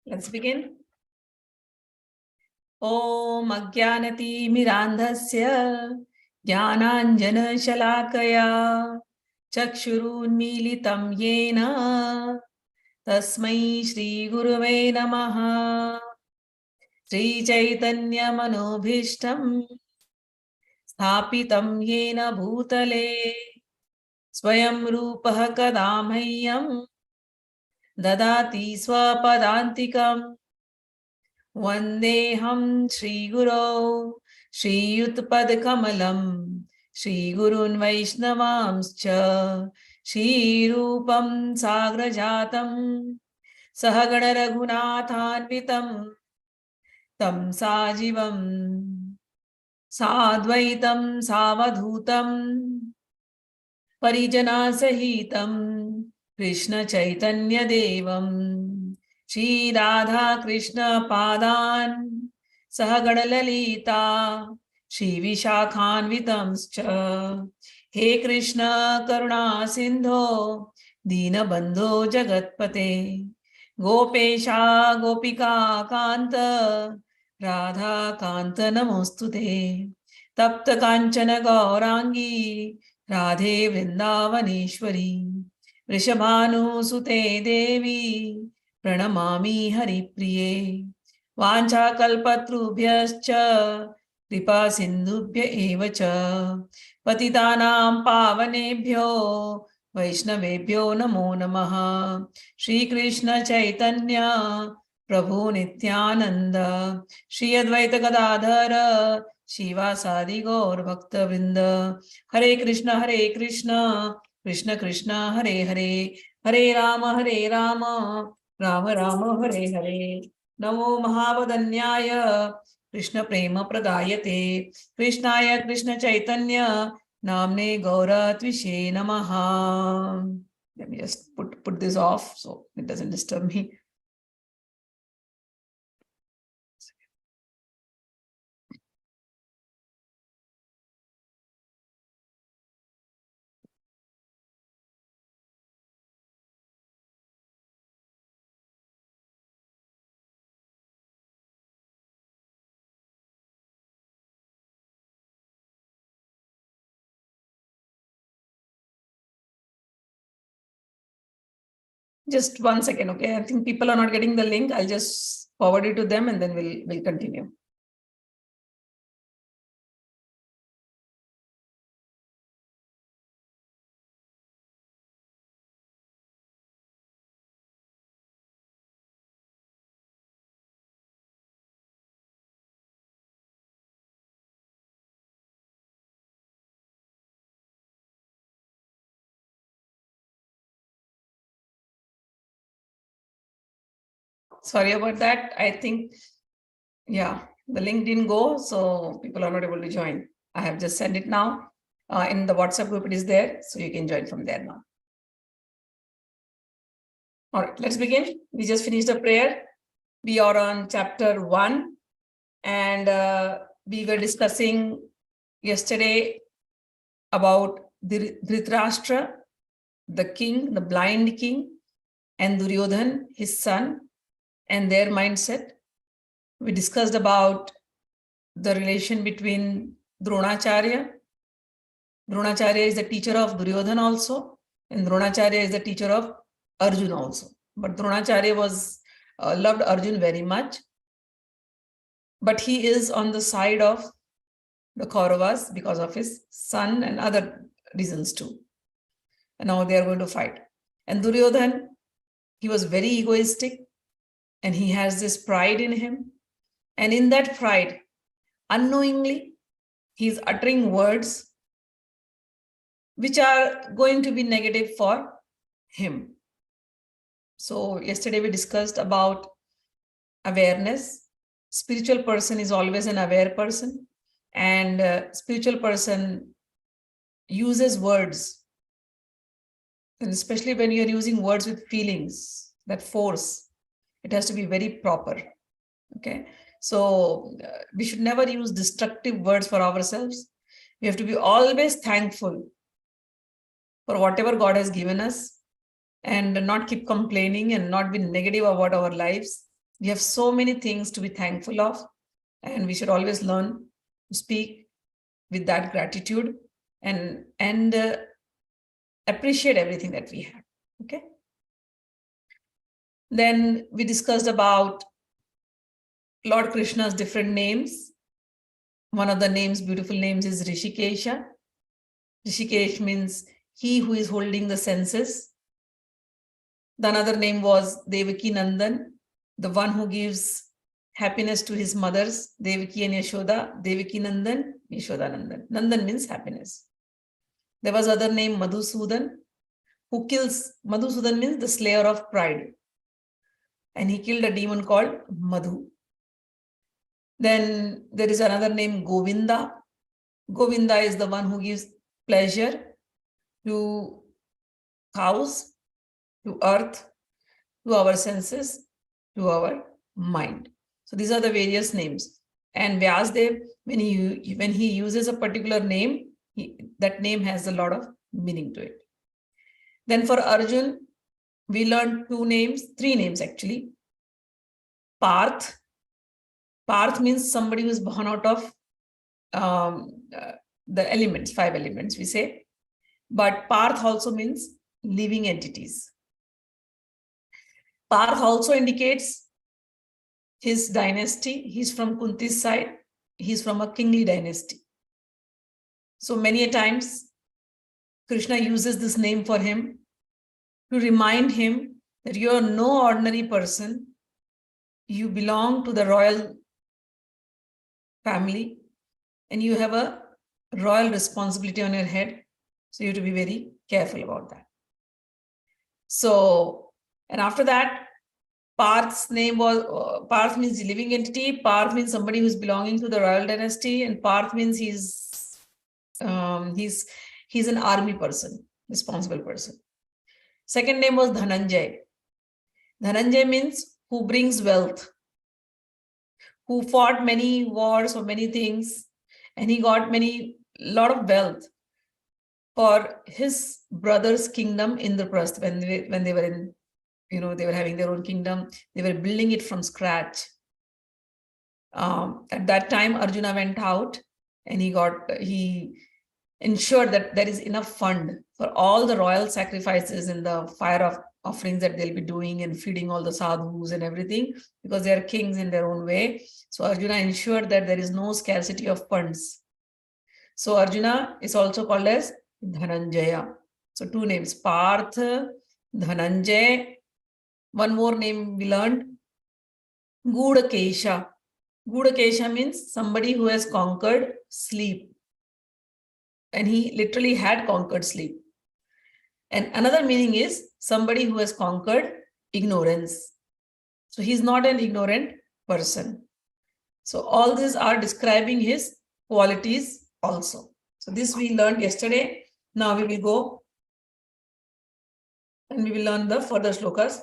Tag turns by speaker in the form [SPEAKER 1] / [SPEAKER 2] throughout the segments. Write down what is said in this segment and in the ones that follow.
[SPEAKER 1] Let's begin. Om Ajnanatimirandhasya Jnananjana-shalakaya Chakshurunmilitam yena Tasmai Shri Gurave Namaha. Sri Chaitanya Manobhishtam Sthapitam yena bhutale Swayam Rupah Kadamahyam Dadati Swapadantikam Vandeham Shri Guru Shri Yutpadkamalam Shri Gurun Vaishnavamscha Shri Rupam Sagrajatam Sahagana Raghunathanvitam Tam Sajivam Sadvaitam Savadhutam Parijana Sahitam Krishna Chaitanya Devam Shri Radha Krishna Padan Sahagana Lalita Shri Vishakhanvitamscha He Krishna Karuna Sindho Deenabandho Jagatpate Gopesha Gopika Kanta Radha Kanta Namostute Tapta Kanchana Gaurangi Radhe Vrindavaneshwari Vrishabhanu Sute Devi Pranamami Hari Priye Vancha Kalpatrubhyascha Kripa Sindhubhya Evacha Patitanam Pavanebhyo Vaishnavebhyo Namo Namaha Shri Krishna Chaitanya Prabhu Nityananda Shri Advaita Gadadhara Shiva Sadi Gaur Bhakta Vrinda Hare Krishna Krishna Krishna Hare Hare Hare Rama Rama Rama Hare Hare Namo Mahavadanyaya Krishna Prema Pradayate Krishnaya Krishna Chaitanya Namne Gaura Tvishe Namaha. Let me just put this off so it doesn't disturb me. Just 1 second, okay? I think people are not getting the link. I'll just forward it to them and then we'll continue. Sorry about that. I think, yeah, the link didn't go, so people are not able to join. I have just sent it now. In the WhatsApp group, it is there, so you can join from there now. All right, let's begin. We just finished the prayer. We are on chapter 1, and we were discussing yesterday about Dhritarashtra, the king, the blind king, and Duryodhan, his son, and their mindset. We discussed about the relation between Dronacharya. Dronacharya is the teacher of Duryodhan also, and Dronacharya is the teacher of Arjuna also. But Dronacharya loved Arjun very much. But he is on the side of the Kauravas because of his son and other reasons too. And now they are going to fight. And Duryodhan, he was very egoistic and he has this pride in him. And in that pride, unknowingly, he's uttering words which are going to be negative for him. So yesterday we discussed about awareness. Spiritual person is always an aware person, and spiritual person uses words, and especially when you're using words with feelings, that force, it has to be very proper. Okay, so we should never use destructive words for ourselves. We have to be always thankful for whatever God has given us, and not keep complaining and not be negative about our lives. We have so many things to be thankful of, and we should always learn to speak with that gratitude and appreciate everything that we have. Okay. Then we discussed about Lord Krishna's different names. One of the names, beautiful names, is Rishikesha. Rishikesh means he who is holding the senses. The another name was Devaki Nandan, the one who gives happiness to his mothers, Devaki and Yashoda. Devaki Nandan, Yashoda Nandan. Nandan means happiness. There was other name, Madhusudan, who kills. Madhusudan means the slayer of pride. And he killed a demon called Madhu. Then there is another name, Govinda. Govinda is the one who gives pleasure to cows, to earth, to our senses, to our mind. So these are the various names. And Vyasdev, when he uses a particular name, that name has a lot of meaning to it. Then for Arjun, we learned three names actually. Pārtha. Pārtha means somebody who is born out of the elements, 5 elements we say. But Pārtha also means living entities. Pārtha also indicates his dynasty. He's from Kunti's side. He's from a kingly dynasty. So many a times, Krishna uses this name for him to remind him that you are no ordinary person. You belong to the royal family and you have a royal responsibility on your head. So you have to be very careful about that. So, and after that, Partha's name was, Partha means living entity. Partha means somebody who's belonging to the royal dynasty. And Partha means he's an army person, responsible person. Second name was Dhananjay. Dhananjay means who brings wealth, who fought many wars or many things, and he got lot of wealth for his brother's kingdom Indraprastha when they were in, they were having their own kingdom. They were building it from scratch. At that time, Arjuna went out and he ensured that there is enough fund for all the royal sacrifices and the fire offerings that they'll be doing and feeding all the sadhus and everything, because they are kings in their own way. So Arjuna ensured that there is no scarcity of funds. So Arjuna is also called as Dhananjaya. So 2 names, Partha, Dhananjay. One more name we learned, Gudakesha. Gudakesha means somebody who has conquered sleep. And he literally had conquered sleep. And another meaning is somebody who has conquered ignorance. So he's not an ignorant person. So all these are describing his qualities also. So this we learned yesterday. Now we will go and we will learn the further shlokas.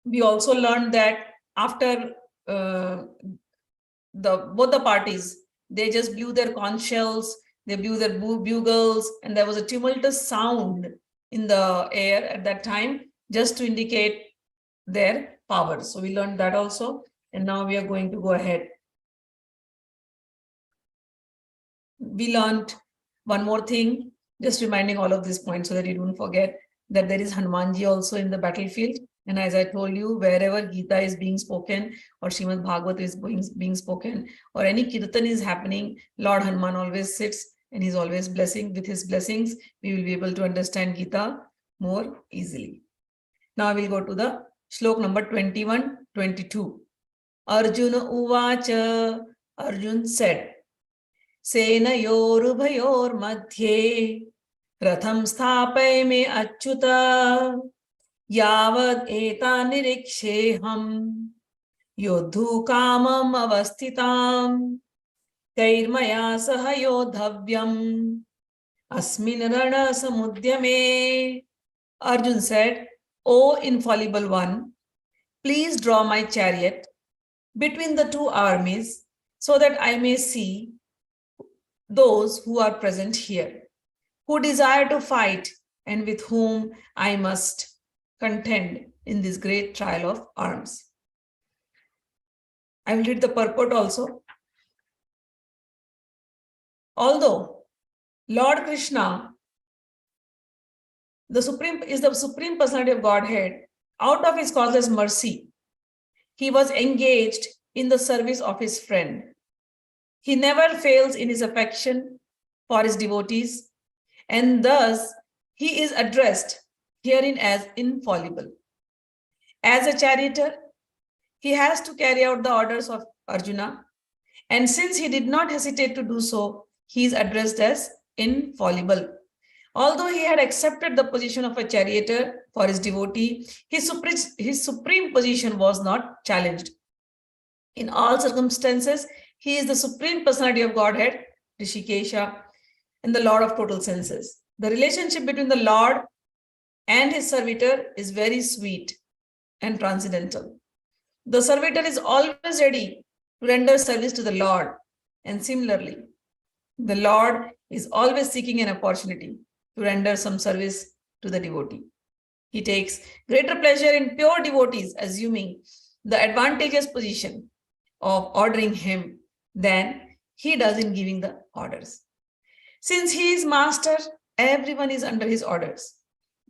[SPEAKER 1] We also learned that after both the parties, they just blew their conch shells, they blew their bugles, and there was a tumultuous sound in the air at that time, just to indicate their power. So we learned that also. And now we are going to go ahead. We learned one more thing, just reminding all of these points so that you don't forget that there is Hanuman Ji also in the battlefield. And as I told you, wherever Gita is being spoken or Srimad Bhagavad is being spoken or any kirtan is happening, Lord Hanuman always sits and he's always blessing. With his blessings, we will be able to understand Gita more easily. Now we'll go to the Shloka number 21-22. Arjuna uvācha. Arjun said, Senayorubhayor madhye ratham sthapayame achyuta yavad eta niriksheham yodhu kamam avasthitam kairmaya saha yodhavyam asmin rana samudyame. Arjun said, O infallible one, please draw my chariot between the two armies, so that I may see those who are present here, who desire to fight and with whom I must contend in this great trial of arms. I will read the purport also. Although Lord Krishna is the Supreme Personality of Godhead, out of his causeless mercy, he was engaged in the service of his friend. He never fails in his affection for his devotees, and thus he is addressed herein as infallible. As a charioteer, he has to carry out the orders of Arjuna, and since he did not hesitate to do so, he is addressed as infallible. Although he had accepted the position of a charioteer for his devotee, his supreme position was not challenged. In all circumstances, he is the Supreme Personality of Godhead, Rishikesha, and the Lord of total senses. The relationship between the Lord and his servitor is very sweet and transcendental. The servitor is always ready to render service to the Lord, and similarly, the Lord is always seeking an opportunity to render some service to the devotee. He takes greater pleasure in pure devotees, assuming the advantageous position of ordering him than he does in giving the orders. Since he is master, everyone is under his orders,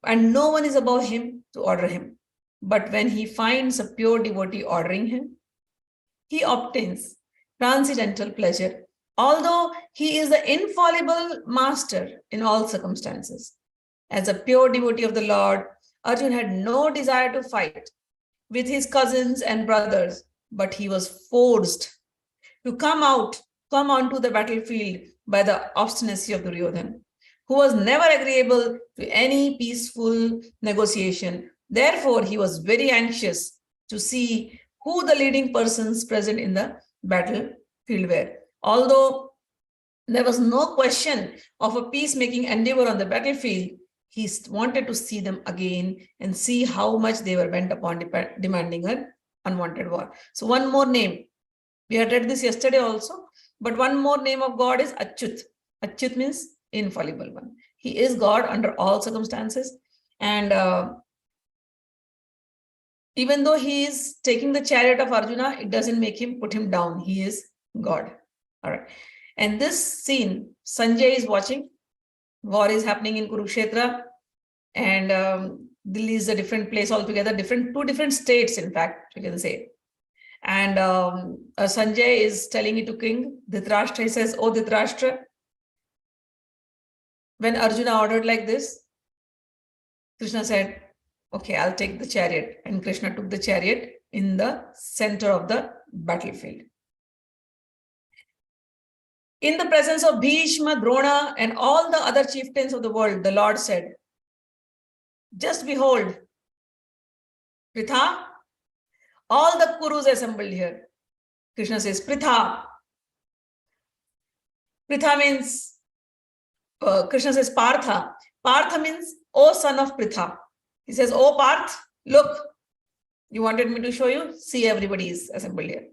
[SPEAKER 1] and no one is above him to order him. But when he finds a pure devotee ordering him, he obtains transcendental pleasure, although he is the infallible master in all circumstances. As a pure devotee of the Lord, Arjuna had no desire to fight with his cousins and brothers, but he was forced to come onto the battlefield by the obstinacy of Duryodhana, who was never agreeable to any peaceful negotiation. Therefore, he was very anxious to see who the leading persons present in the battlefield were. Although there was no question of a peacemaking endeavor on the battlefield, he wanted to see them again and see how much they were bent upon demanding an unwanted war. So one more name. We had read this yesterday also, but one more name of God is Achyut. Achyut means infallible one. He is God under all circumstances. And even though he is taking the chariot of Arjuna, it doesn't make him put him down. He is God. All right. And this scene, Sanjay is watching. War is happening in Kurukshetra, and Delhi is a different place altogether, two different states, in fact, you can say. And Sanjay is telling it to King Dhritarashtra. He says, "Oh Dhritarashtra, when Arjuna ordered like this, Krishna said, okay, I'll take the chariot." And Krishna took the chariot in the center of the battlefield. In the presence of Bhīṣmadrōṇa and all the other chieftains of the world, the Lord said, "Just behold, Pritha, all the Kurus assembled here." Krishna says, "Pritha." Pritha means, Krishna says, "Partha." Partha means, "O son of Pritha." He says, "Oh Parth, look, you wanted me to show you? See, everybody is assembled here."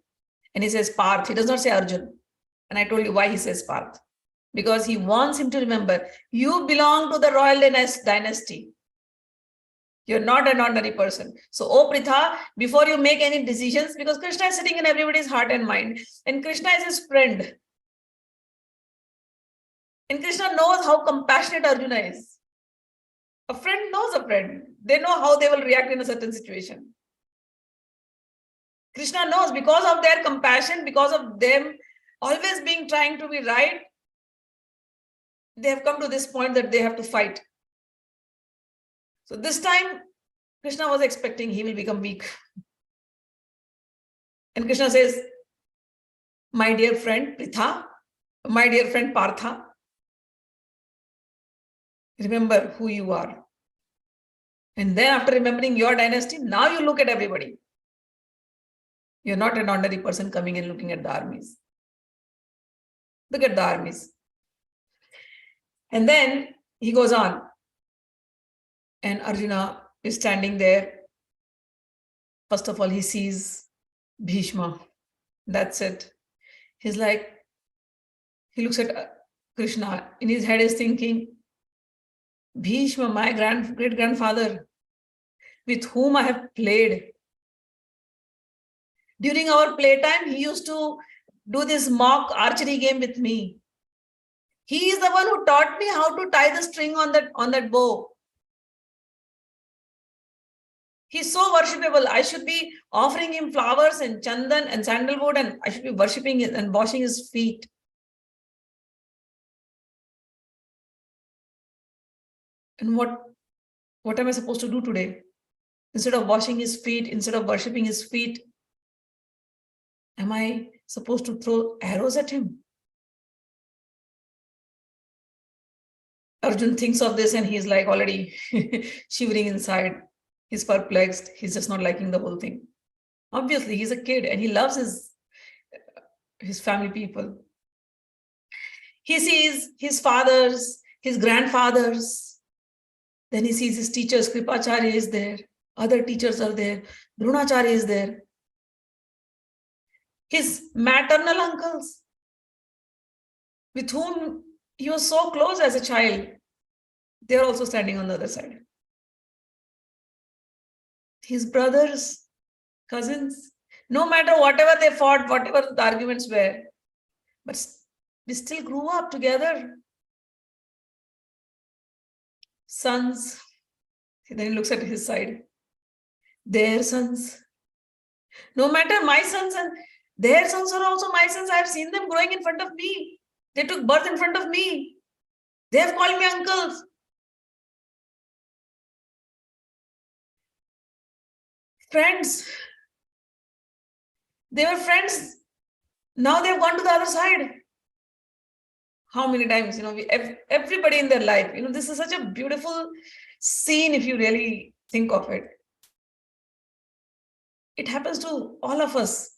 [SPEAKER 1] And he says, "Parth." He does not say Arjun. And I told you why he says Parth. Because he wants him to remember, you belong to the royal dynasty. You're not an ordinary person. So, oh Pritha, before you make any decisions, because Krishna is sitting in everybody's heart and mind, and Krishna is his friend. And Krishna knows how compassionate Arjuna is. A friend knows a friend. They know how they will react in a certain situation. Krishna knows, because of their compassion, because of them always being trying to be right, they have come to this point that they have to fight. So this time, Krishna was expecting he will become weak. And Krishna says, "My dear friend Pritha, my dear friend Partha, remember who you are. And then after remembering your dynasty, now you look at everybody. You're not an ordinary person coming and looking at the armies. Look at the armies." And then he goes on. And Arjuna is standing there. First of all, he sees Bhishma. That's it. He's like, he looks at Krishna. In his head is thinking, Bhīṣma, my great-grandfather, with whom I have played. During our playtime, he used to do this mock archery game with me. He is the one who taught me how to tie the string on that bow. He's so worshipable. I should be offering him flowers and chandan and sandalwood, and I should be worshipping it and washing his feet. And what am I supposed to do today? Instead of washing his feet, instead of worshipping his feet, am I supposed to throw arrows at him? Arjun thinks of this and he's like already shivering inside. He's perplexed. He's just not liking the whole thing. Obviously, he's a kid and he loves his family people. He sees his fathers, his grandfathers. Then he sees his teachers. Kripacharya is there. Other teachers are there. Dronacharya is there. His maternal uncles, with whom he was so close as a child, they are also standing on the other side. His brothers, cousins, no matter whatever they fought, whatever the arguments were, but we still grew up together. Sons, then he looks at his side. Their sons. No matter my sons and their sons are also my sons. I have seen them growing in front of me. They took birth in front of me. They have called me uncles. Friends. They were friends. Now they've gone to the other side. How many times, everybody in their life, this is such a beautiful scene if you really think of it. It happens to all of us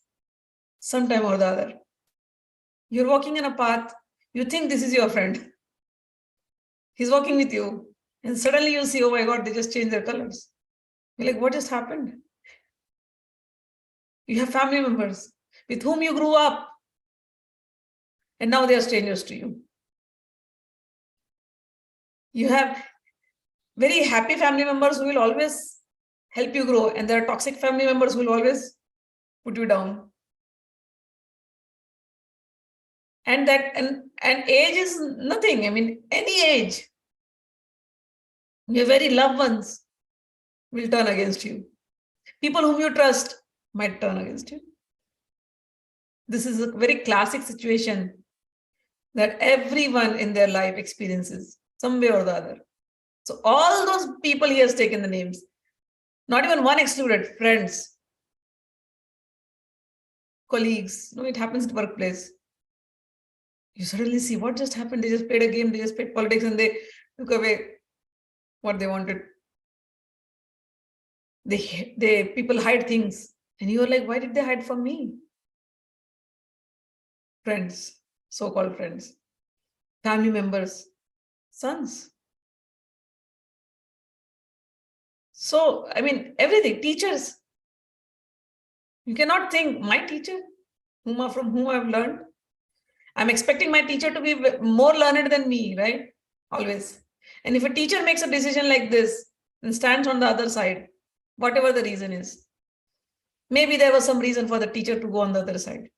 [SPEAKER 1] sometime or the other. You're walking in a path, you think this is your friend. He's walking with you, and suddenly you see, oh my God, they just changed their colors. You're like, what just happened? You have family members with whom you grew up, and now they are strangers to you. You have very happy family members who will always help you grow, and there are toxic family members who will always put you down. And age is nothing. I mean, any age, your very loved ones will turn against you. People whom you trust might turn against you. This is a very classic situation that everyone in their life experiences some way or the other. So all those people he has taken the names, not even one excluded, friends, colleagues. It happens at workplace. You suddenly see what just happened. They just played a game, they just played politics, and they took away what they wanted. People hide things. And you are like, why did they hide from me? Friends, so-called friends, family members, sons. So, I mean, everything, teachers. You cannot think, my teacher, from whom I've learned. I'm expecting my teacher to be more learned than me, right? Always. And if a teacher makes a decision like this and stands on the other side, whatever the reason is, maybe there was some reason for the teacher to go on the other side.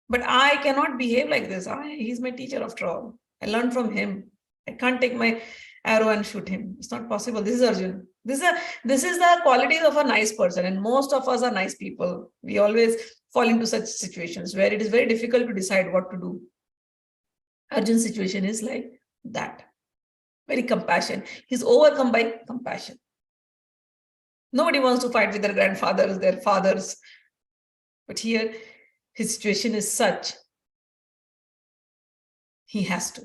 [SPEAKER 1] But I cannot behave like this. He's my teacher after all. I learned from him. I can't take my arrow and shoot him. It's not possible. This is Arjun. This is the qualities of a nice person. And most of us are nice people. We always fall into such situations where it is very difficult to decide what to do. Arjun's situation is like that. Very compassion. He's overcome by compassion. Nobody wants to fight with their grandfathers, their fathers. But here, his situation is such, he has to.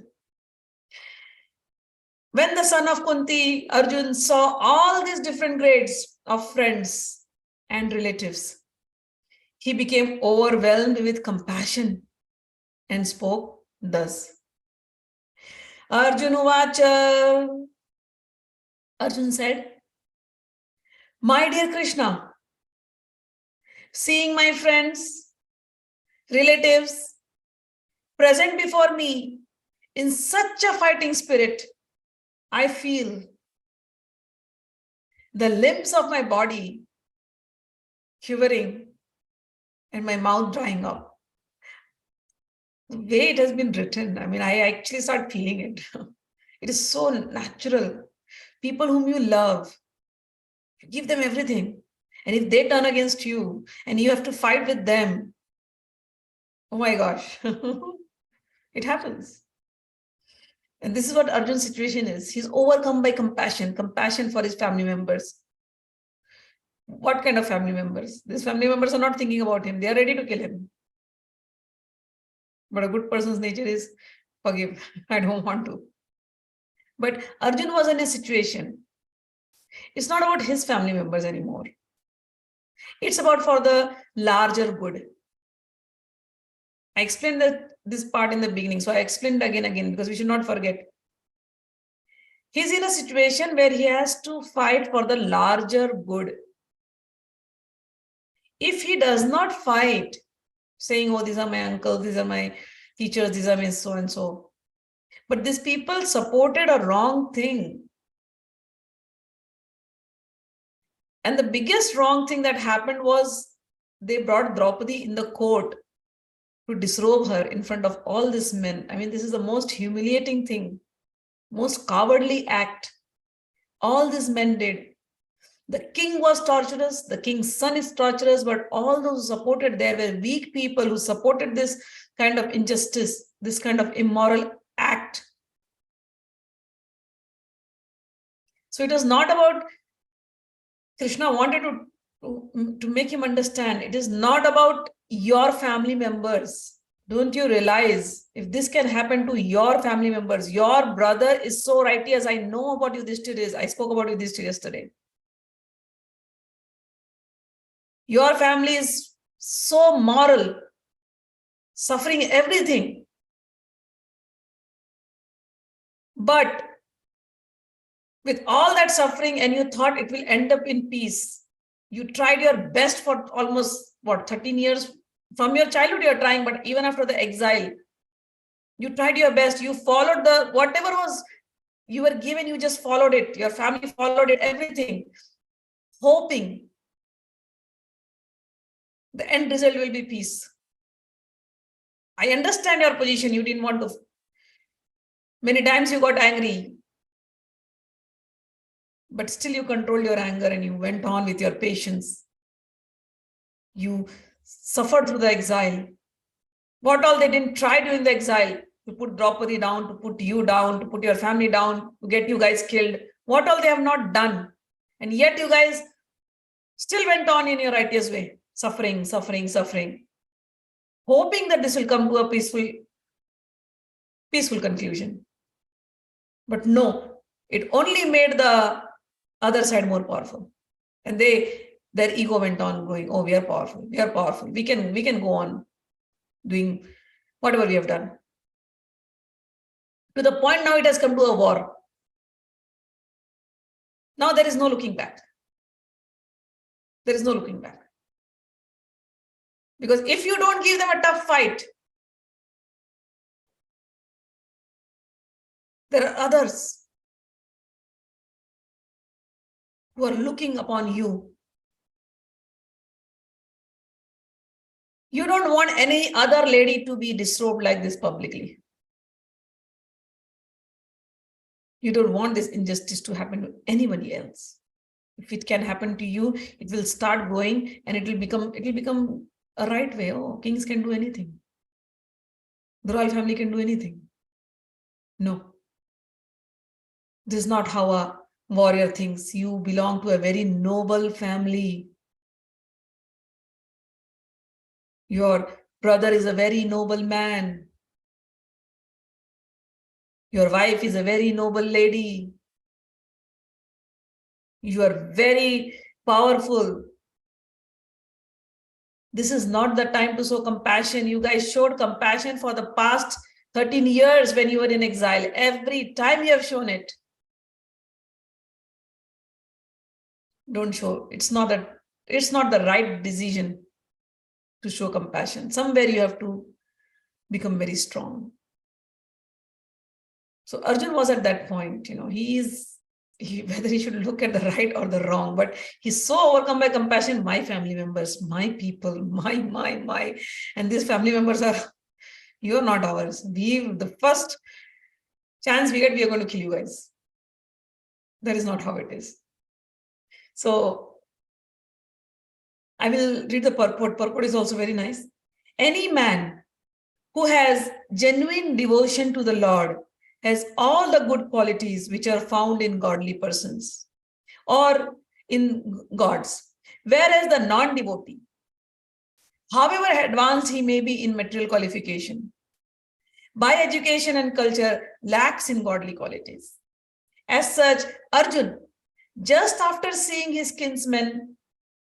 [SPEAKER 1] When the son of Kunti, Arjun, saw all these different grades of friends and relatives, he became overwhelmed with compassion and spoke thus. Arjun uvācha. Arjun said, my dear Krishna, seeing my friends, relatives present before me in such a fighting spirit, I feel the limbs of my body shivering and my mouth drying up. The way it has been written, I mean, I actually start feeling it. It is so natural. People whom you love, you give them everything. And if they turn against you and you have to fight with them, oh my gosh, it happens. And this is what Arjun's situation is. He's overcome by compassion for his family members. What kind of family members? These family members are not thinking about him. They are ready to kill him. But a good person's nature is forgive. I don't want to. But Arjun was in a situation. It's not about his family members anymore. It's about for the larger good. I explained this part in the beginning, so I explained again because we should not forget. He's in a situation where he has to fight for the larger good. If he does not fight, saying, oh, these are my uncles, these are my teachers, these are my so and so. But these people supported a wrong thing. And the biggest wrong thing that happened was they brought Draupadi in the court to disrobe her in front of all these men. I mean, this is the most humiliating thing, most cowardly act all these men did. The king was torturous, the king's son is torturous, but all those who supported there were weak people who supported this kind of injustice, this kind of immoral act. So it was not about, Krishna wanted to make him understand, it is not about your family members. Don't you realize if this can happen to your family members, your brother is so righteous. I know about Yudhishthira is. I spoke about Yudhishthira yesterday. Your family is so moral, suffering everything. But with all that suffering and you thought it will end up in peace, you tried your best for almost, 13 years? From your childhood you're trying, but even after the exile, you tried your best. You followed whatever was you were given, you just followed it. Your family followed it, everything, hoping the end result will be peace. I understand your position. You didn't want to. Many times you got angry, but still you controlled your anger and you went on with your patience. You suffered through the exile. What all they didn't try during the exile, to put Draupadi down, to put you down, to put your family down, to get you guys killed. What all they have not done. And yet you guys still went on in your righteous way, suffering, hoping that this will come to a peaceful conclusion. But no, it only made the other side more powerful. And their ego went on going, oh, we are powerful. We can go on doing whatever we have done. To the point now it has come to a war. Now there is no looking back. There is no looking back. Because if you don't give them a tough fight, there are others who are looking upon you. You don't want any other lady to be disrobed like this publicly. You don't want this injustice to happen to anybody else. If it can happen to you, it will start growing and it will become a right way. Oh, kings can do anything. The royal family can do anything. No. This is not how a warrior thinks. You belong to a very noble family. Your brother is a very noble man. Your wife is a very noble lady. You are very powerful. This is not the time to show compassion. You guys showed compassion for the past 13 years when you were in exile. Every time you have shown it. Don't show. It's not the right decision. to show compassion. Somewhere you have to become very strong. So Arjun was at that point, whether he should look at the right or the wrong, but he's so overcome by compassion. My family members, my people, my, and these family members are, you're not ours. The first chance we get, we are going to kill you guys. That is not how it is. So I will read the purport. Purport is also very nice. Any man who has genuine devotion to the Lord has all the good qualities which are found in godly persons or in gods. Whereas the non-devotee, however advanced he may be in material qualification, by education and culture, lacks in godly qualities. As such, Arjun, just after seeing his kinsmen,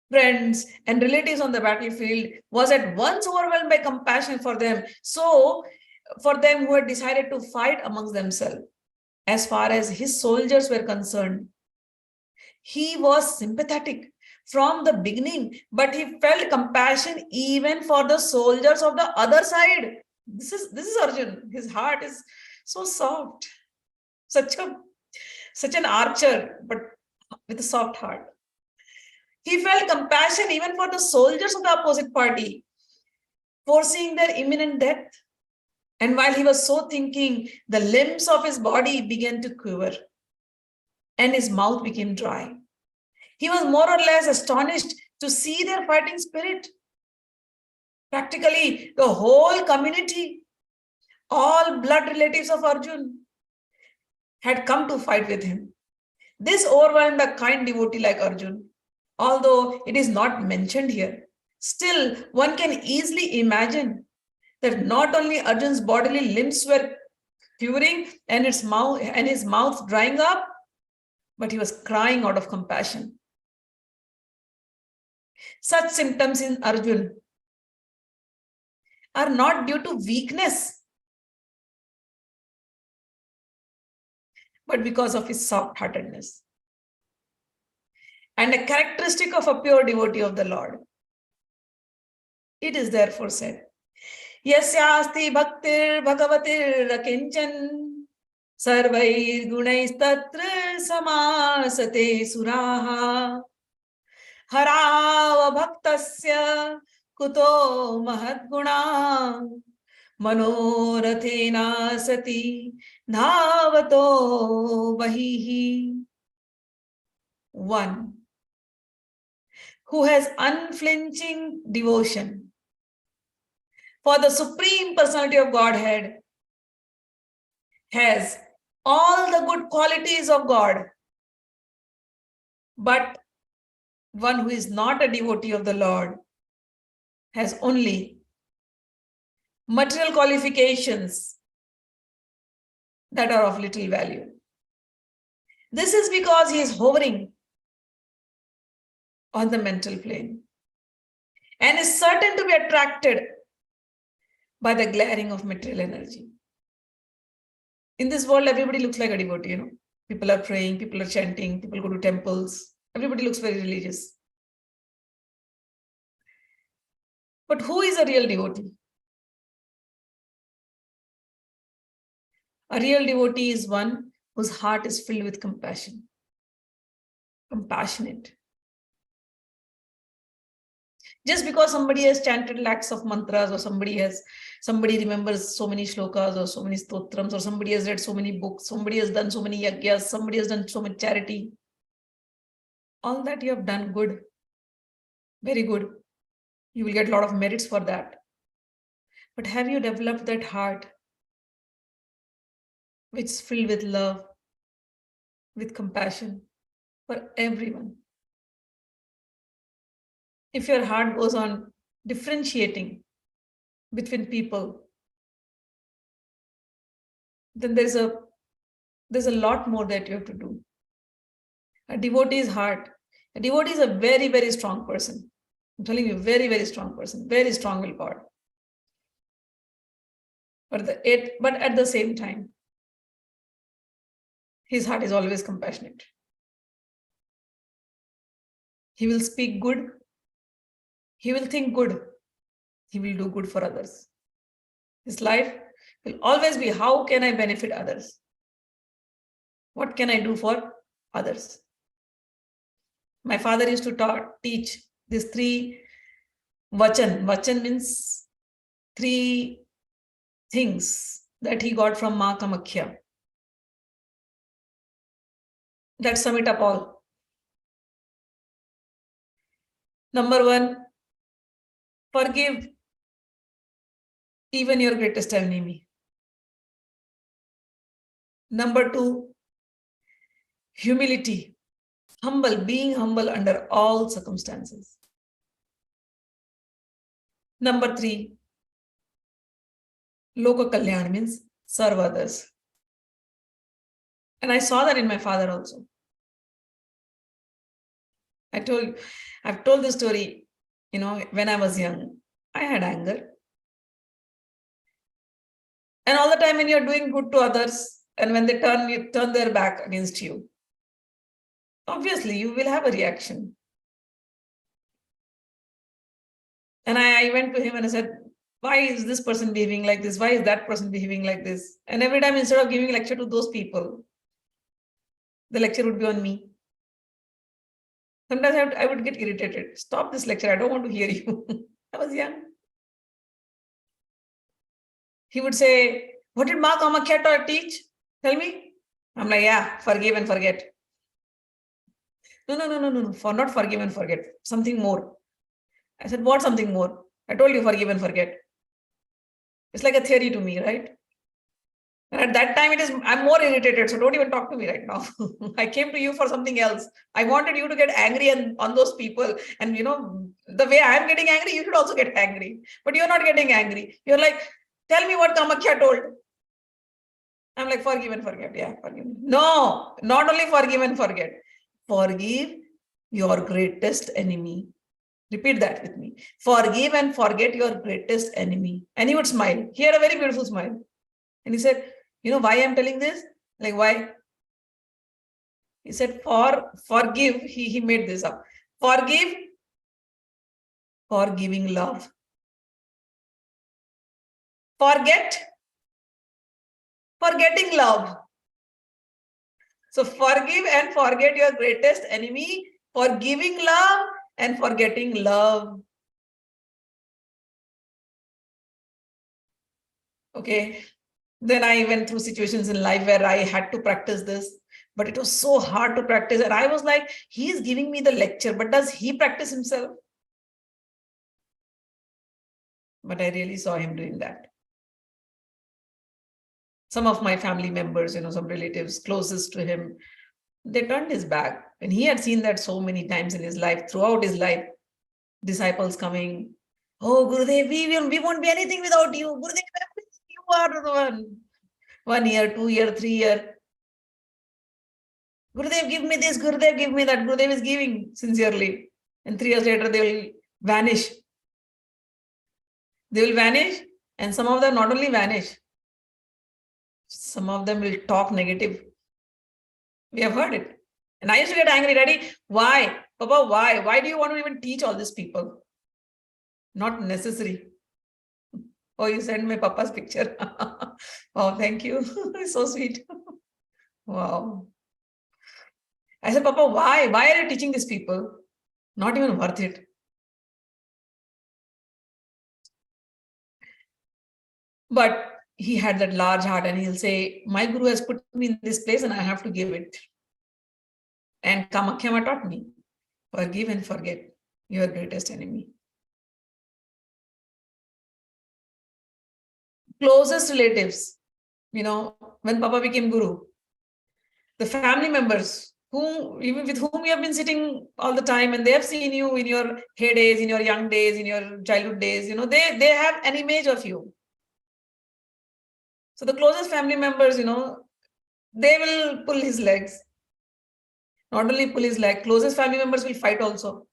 [SPEAKER 1] friends, and relatives on the battlefield, was at once overwhelmed by compassion for them. So, for them who had decided to fight amongst themselves, as far as his soldiers were concerned, he was sympathetic from the beginning, but he felt compassion even for the soldiers of the other side. This is Arjun. His heart is so soft, such an archer, but with a soft heart. He felt compassion even for the soldiers of the opposite party, foreseeing their imminent death. And while he was so thinking, the limbs of his body began to quiver and his mouth became dry. He was more or less astonished to see their fighting spirit. Practically, the whole community, all blood relatives of Arjun, had come to fight with him. This overwhelmed a kind devotee like Arjun. Although it is not mentioned here, still one can easily imagine that not only Arjun's bodily limbs were quivering and his mouth drying up, but he was crying out of compassion. Such symptoms in Arjun are not due to weakness, but because of his soft-heartedness, and a characteristic of a pure devotee of the Lord. It is therefore said, Yasyasti bhaktir bhagavatir rakinchan sarvair gunaistatra samasate suraha harava bhaktasya kuto mahadguna manorathena sati dhavato bahihi. One who has unflinching devotion for the Supreme Personality of Godhead has all the good qualities of God, but one who is not a devotee of the Lord has only material qualifications that are of little value. This is because he is hovering on the mental plane and is certain to be attracted by the glaring of material energy. In this world, everybody looks like a devotee, People are praying, people are chanting, people go to temples. Everybody looks very religious. But who is a real devotee? A real devotee is one whose heart is filled with compassion, compassionate. Just because somebody has chanted lakhs of mantras, or somebody remembers so many shlokas or so many stotrams, or somebody has read so many books, somebody has done so many yagyas, somebody has done so much charity. All that you have done good, very good. You will get a lot of merits for that. But have you developed that heart which is filled with love, with compassion for everyone? If your heart goes on differentiating between people, then there's a lot more that you have to do. A devotee's heart. A devotee is a very, very strong person. I'm telling you, very, very strong person, very strong willpower. But at the same time, his heart is always compassionate. He will speak good. He will think good. he will do good for others. His life will always be, how can I benefit others? What can I do for others? My father used to teach these 3 vachan. Vachan means 3 things that he got from Maa Kamakhyaa. Let's sum it up all. Number 1, forgive even your greatest enemy. Number 2, humility. Being humble under all circumstances. Number 3, Loka Kalyan means serve others. And I saw that in my father also. I've told this story, when I was young, I had anger. And all the time when you're doing good to others, and when they turn their back against you, obviously you will have a reaction. And I went to him and I said, why is this person behaving like this? Why is that person behaving like this? And every time, instead of giving a lecture to those people, the lecture would be on me. Sometimes I would get irritated. Stop this lecture. I don't want to hear you. I was young. He would say, what did Maa Kamakhyaa teach? Tell me. I'm like, yeah, forgive and forget. No. Not forgive and forget. Something more. I said, what something more? I told you forgive and forget. It's like a theory to me, right? And at that time, I'm more irritated. So don't even talk to me right now. I came to you for something else. I wanted you to get angry on those people. And the way I'm getting angry, you should also get angry. But you're not getting angry. You're like, tell me what Kamakhyaa told. I'm like, forgive and forget. Yeah, forgive. No, not only forgive and forget. Forgive your greatest enemy. Repeat that with me. Forgive and forget your greatest enemy. And he would smile. He had a very beautiful smile. And he said, why I'm telling this? Like, why? He said, forgive. He made this up. Forgive for giving love. Forget for getting love. So forgive and forget your greatest enemy for giving love and for getting love. Okay. Then I went through situations in life where I had to practice this, but it was so hard to practice. And I was like, he's giving me the lecture, but does he practice himself? But I really saw him doing that. Some of my family members, some relatives closest to him, they turned his back. And he had seen that so many times in his life, throughout his life. Disciples coming, oh, Gurudev, we won't be anything without you. Gurudev, you are the one. 1 year, 2 year, 3 year. Gurudev, give me this. Gurudev, give me that. Gurudev is giving sincerely. And 3 years later, they will vanish. They will vanish. And some of them not only vanish, some of them will talk negative. We have heard it. And I used to get angry, Daddy. Why? Papa, why? Why do you want to even teach all these people? Not necessary. Oh, you sent my Papa's picture. Oh, thank you. It's so sweet. Wow. I said, Papa, why? Why are you teaching these people? Not even worth it. But he had that large heart and he'll say, my Guru has put me in this place and I have to give it. And Kamakhyaa taught me, forgive and forget your greatest enemy. Closest relatives, when Papa became Guru, the family members with whom you have been sitting all the time and they have seen you in your heydays, in your young days, in your childhood days, they have an image of you. So the closest family members, they will pull his legs. Not only pull his leg, closest family members will fight also.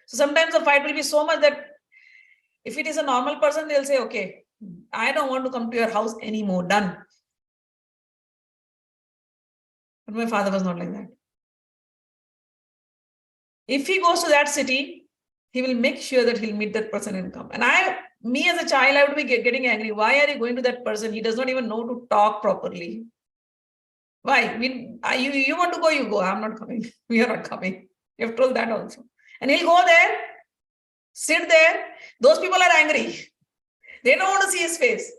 [SPEAKER 1] So sometimes the fight will be so much that if it is a normal person, they'll say, okay, I don't want to come to your house anymore, done. But my father was not like that. If he goes to that city, he will make sure that he'll meet that person and come. And me as a child, I would be getting angry. Why are you going to that person? He does not even know to talk properly. Why? You want to go, you go. I'm not coming. We are not coming. You have told that also. And he'll go there, sit there. Those people are angry. They don't want to see his face.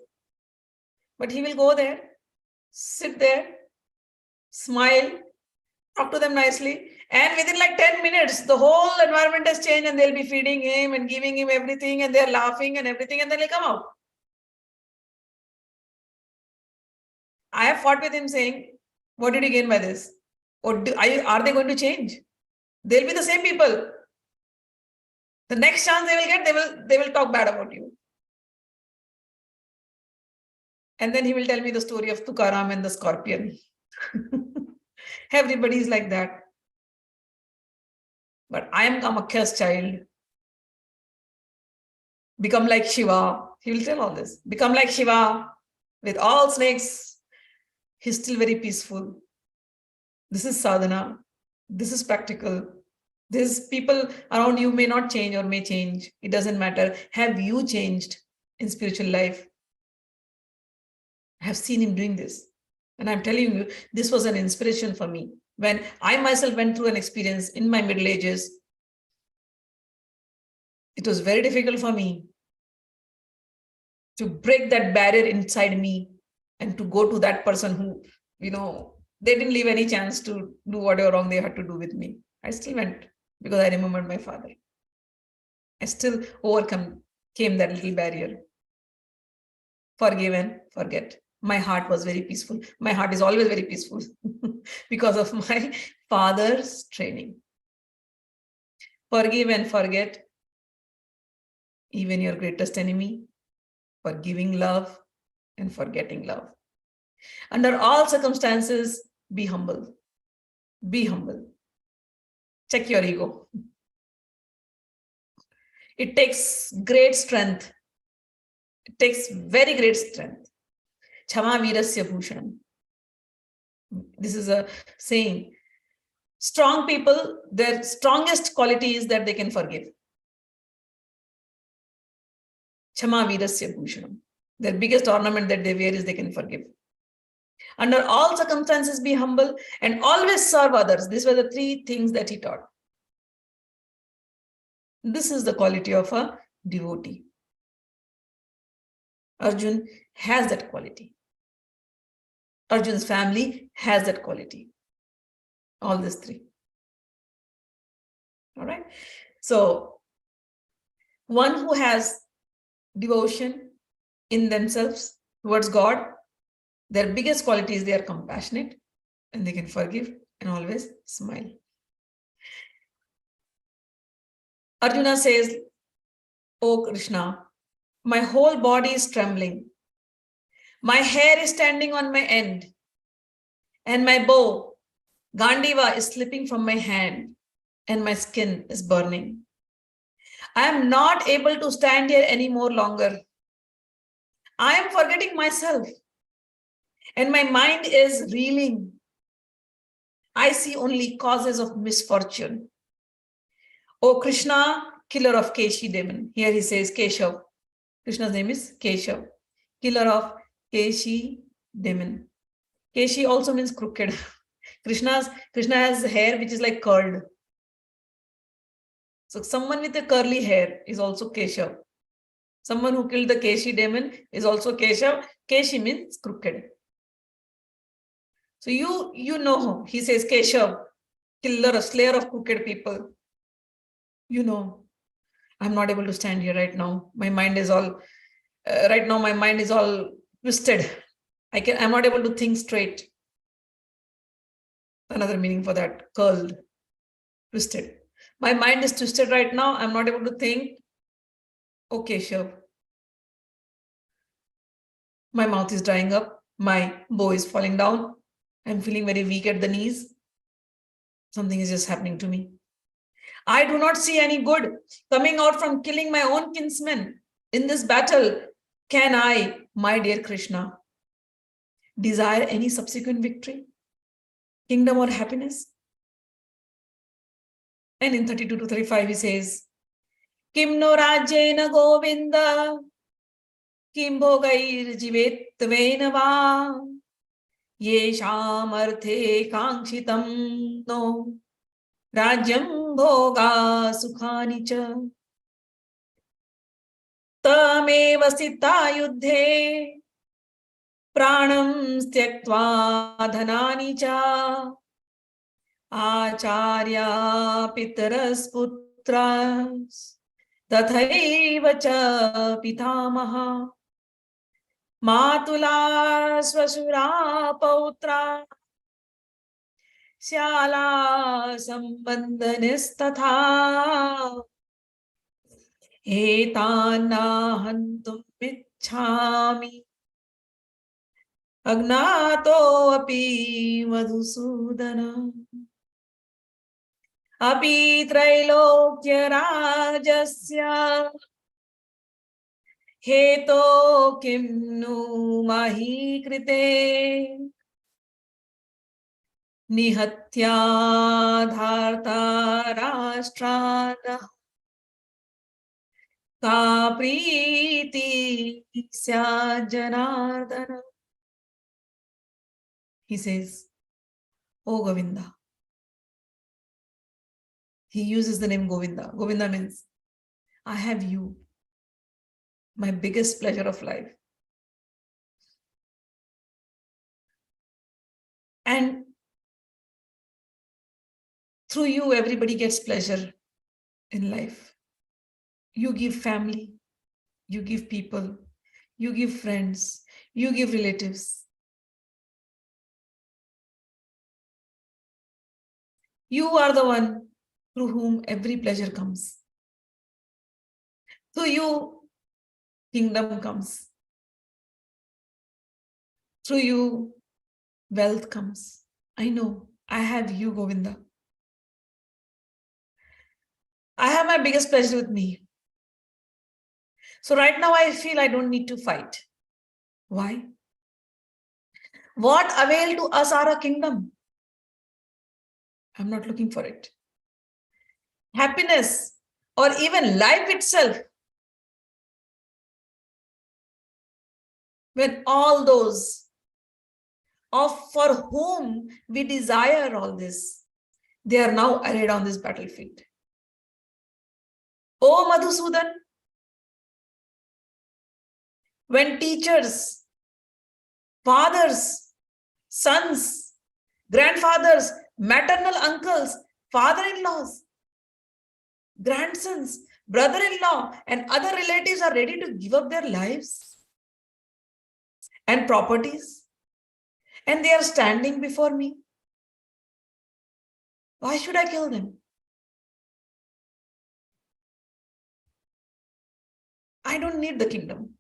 [SPEAKER 1] But he will go there, sit there, smile, talk to them nicely. And within like 10 minutes, the whole environment has changed and they'll be feeding him and giving him everything and they're laughing and everything and then he'll come out. I have fought with him saying, what did you gain by this? Or are they going to change? They'll be the same people. The next chance they will get, they will talk bad about you. And then he will tell me the story of Tukaram and the scorpion. Everybody is like that. But I am Kamakhya's child. Become like Shiva. He will tell all this. Become like Shiva with all snakes. He's still very peaceful. This is sadhana. This is practical. These people around you may not change or may change. It doesn't matter. Have you changed in spiritual life? I have seen him doing this. And I'm telling you, this was an inspiration for me. When I myself went through an experience in my middle ages, it was very difficult for me to break that barrier inside me and to go to that person who, they didn't leave any chance to do whatever wrong they had to do with me. I still went because I remembered my father. I still overcame that little barrier. Forgive and forget. My heart was very peaceful. My heart is always very peaceful because of my father's training. Forgive and forget even your greatest enemy, forgiving love and forgetting love. Under all circumstances, be humble. Be humble. Check your ego. It takes great strength. It takes very great strength. Chama virasya bhushanam. This is a saying. Strong people, their strongest quality is that they can forgive. Chama virasya bhushanam. Their biggest ornament that they wear is they can forgive. Under all circumstances, be humble and always serve others. These were the three things that he taught. This is the quality of a devotee. Arjun has that quality. Arjun's family has that quality. All these three. All right. So, one who has devotion in themselves towards God, their biggest quality is they are compassionate and they can forgive and always smile. Arjuna says, "O Krishna, my whole body is trembling. My hair is standing on my end, and my bow, Gandiva, is slipping from my hand, and my skin is burning. I am not able to stand here any more longer. I am forgetting myself, and my mind is reeling. I see only causes of misfortune. O Krishna, killer of Keshi demon." Here he says Keshav. Krishna's name is Keshav, killer of Keshi demon. Keshi also means crooked. Krishna has hair which is like curled. So someone with a curly hair is also Keshav. Someone who killed the Keshi demon is also Keshav. Keshi means crooked. So you know, he says Keshav, killer, slayer of crooked people. You know, I'm not able to stand here right now. My mind is all, right now my mind is all twisted. I'm not able to think straight. Another meaning for that, curled, twisted. My mind is twisted right now. I'm not able to think. Okay, sure. My mouth is drying up. My bow is falling down. I'm feeling very weak at the knees. Something is just happening to me. I do not see any good coming out from killing my own kinsmen in this battle. Can I, my dear Krishna, desire any subsequent victory, kingdom or happiness? And in 32 to 35, he says, Kim no rajyena govinda, kim bhogair jivetvena va, yesham arthe kankshitam no, rajyam bhoga sukhani cha. Tameva sthita yuddhe, pranam tyaktva dhanani cha, acharya pitaras putras, tathaiva cha pitamaha, matula swasura pautra, syala sambandhanestatha, etana hantum ichhami, agnato api madhusudana, api trailokya rajasya, heto kim nu mahīkṣitē, nihatya dharta rashtrana, ka prīti sya janardana. He says, O Govinda. He uses the name Govinda. Govinda means, I have you, my biggest pleasure of life. And through you, everybody gets pleasure in life. You give family, you give people, you give friends, you give relatives. You are the one through whom every pleasure comes. Through you, kingdom comes. Through you, wealth comes. I know, I have you, Govinda. I have my biggest pleasure with me. So right now I feel I don't need to fight. Why? What avail to us are a kingdom? I'm not looking for it. Happiness or even life itself, when all those for whom we desire all this, they are now arrayed on this battlefield. O Madhusudan, when teachers, fathers, sons, grandfathers, maternal uncles, father-in-laws, grandsons, brother-in-law, and other relatives are ready to give up their lives and properties, and they are standing before me, why should I kill them? I don't need the kingdom.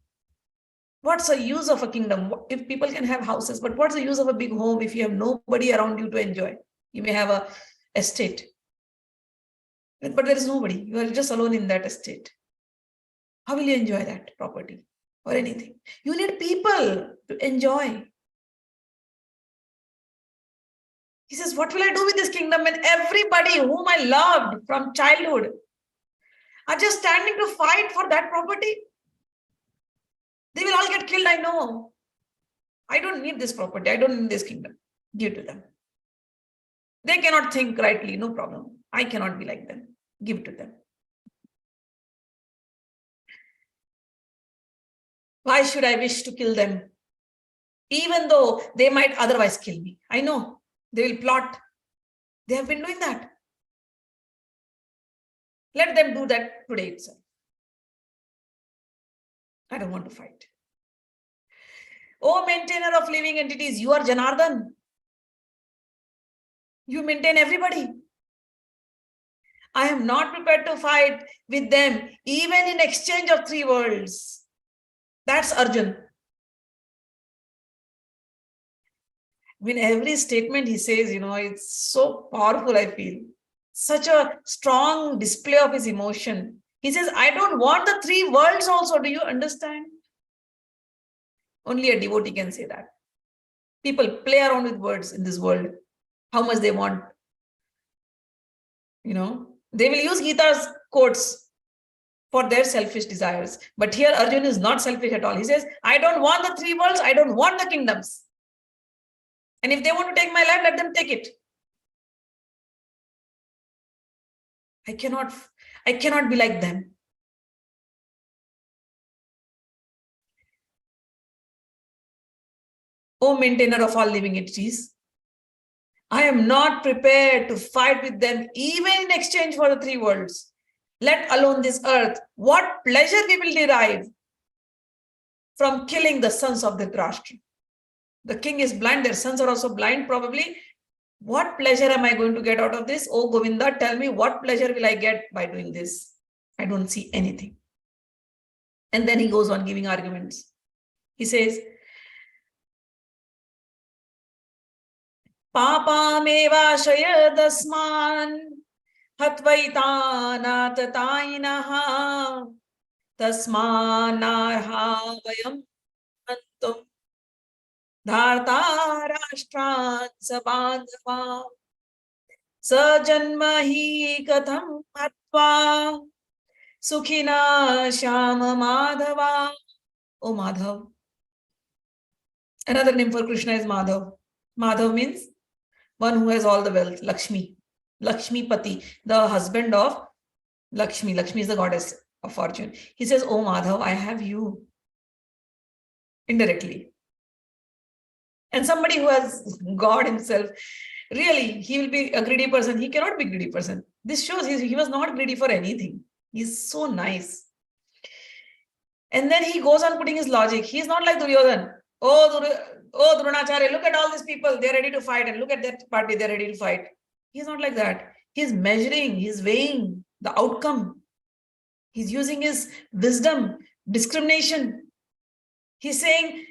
[SPEAKER 1] What's the use of a kingdom? If people can have houses, but what's the use of a big home if you have nobody around you to enjoy? You may have an estate, but there is nobody. You are just alone in that estate. How will you enjoy that property or anything? You need people to enjoy. He says, what will I do with this kingdom when everybody whom I loved from childhood are just standing to fight for that property? They will all get killed, I know. I don't need this property. I don't need this kingdom. Give to them. They cannot think rightly, no problem. I cannot be like them. Give to them. Why should I wish to kill them? Even though they might otherwise kill me. I know. They will plot. They have been doing that. Let them do that today itself. I don't want to fight. O maintainer of living entities, you are Janardhan. You maintain everybody. I am not prepared to fight with them, even in exchange of 3 worlds. That's Arjun. In every statement he says, it's so powerful, I feel. Such a strong display of his emotion. He says, I don't want the 3 worlds also. Do you understand? Only a devotee can say that. People play around with words in this world. How much they want. They will use Gita's quotes. for their selfish desires. But here Arjuna is not selfish at all. He says, I don't want the 3 worlds, I don't want the kingdoms. And if they want to take my life, let them take it. I cannot be like them. O maintainer of all living entities, I am not prepared to fight with them even in exchange for the 3 worlds. Let alone this earth. What pleasure we will derive from killing the sons of Dhritarashtra. The king is blind, their sons are also blind probably. What pleasure am I going to get out of this? Oh Govinda, tell me, what pleasure will I get by doing this? I don't see anything. And then he goes on giving arguments. He says, Papamevashayadasman hatvaitānātatājinaha tasmānārhā vayam antum dhartarashtransabandhava sajanmahi katham hatva sukhina shama madhava. Oh Madhav. Another name for Krishna is Madhav. Madhav means one who has all the wealth, Lakshmi. Lakshmi Pati, the husband of Lakshmi. Lakshmi is the goddess of fortune. He says, oh Madhav, I have you. Indirectly. And somebody who has God himself, really, he will be a greedy person. He cannot be a greedy person. This shows he was not greedy for anything. He's so nice. And then he goes on putting his logic. He's not like Duryodhan. Oh, Dronacharya, look at all these people. They're ready to fight. And look at that party. They're ready to fight. He's not like that. He's measuring. He's weighing the outcome. He's using his wisdom, discrimination. He's saying,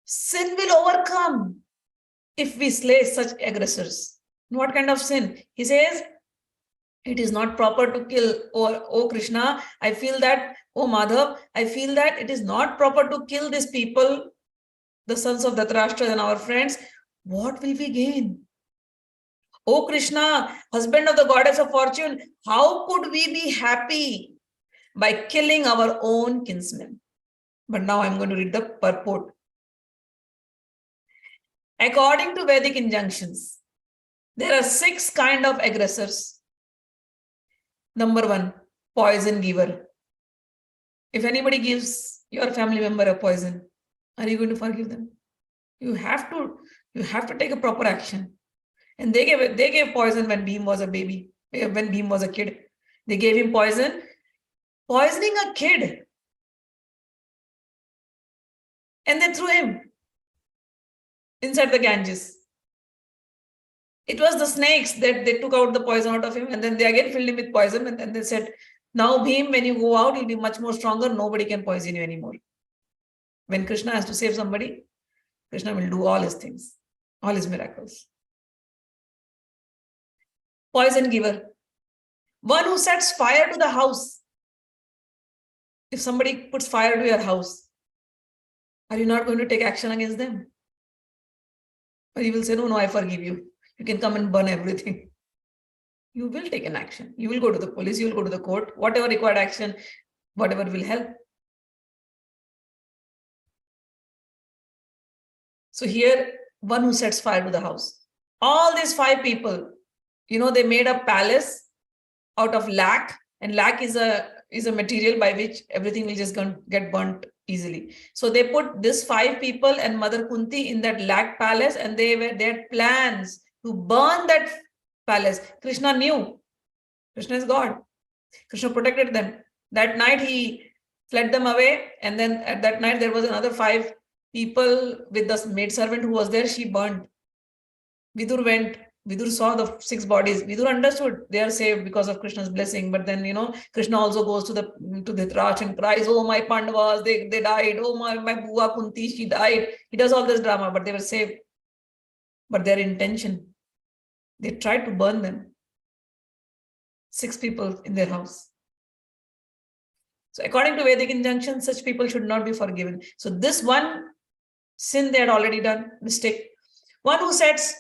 [SPEAKER 1] sin will overcome if we slay such aggressors. What kind of sin? He says, it is not proper to kill. Or, oh Krishna, I feel that, oh Madhav, I feel that it is not proper to kill these people, the sons of Dhritarashtra and our friends. What will we gain? Oh Krishna, husband of the goddess of fortune, how could we be happy by killing our own kinsmen? But now I'm going to read the purport. According to Vedic injunctions, there are 6 kinds of aggressors. Number 1, poison giver. If anybody gives your family member a poison, are you going to forgive them? You have to take a proper action. And they gave poison when Bhim was a baby, when Bhim was a kid. They gave him poison, poisoning a kid. And they threw him inside the Ganges. It was the snakes that they took out the poison out of him, and then they again filled him with poison, and then they said, now Bhim, when you go out, you'll be much more stronger. Nobody can poison you anymore. When Krishna has to save somebody, Krishna will do all his things, all his miracles. Poison giver. One who sets fire to the house. If somebody puts fire to your house, are you not going to take action against them? Or you will say, no, I forgive you. You can come and burn everything. You will take an action. You will go to the police, you will go to the court, whatever required action, whatever will help. So here, one who sets fire to the house. All these 5 people, they made a palace out of lac, and lac is a material by which everything will just get burnt easily. So they put this 5 people and Mother Kunti in that lac palace, and they had plans to burn that palace. Krishna knew. Krishna is God. Krishna protected them. That night he fled them away, and then at that night there was another 5 people with the maidservant who was there. She burned. Vidur went. Vidur saw the 6 bodies. Vidur understood they are saved because of Krishna's blessing. But then, Krishna also goes to Dhritarashtra and cries, oh, my Pandavas, they died. Oh, my Bua Kunti, she died. He does all this drama, but they were saved. But their intention, they tried to burn them. 6 people in their house. So according to Vedic injunctions, such people should not be forgiven. So this one sin they had already done, mistake. One who sets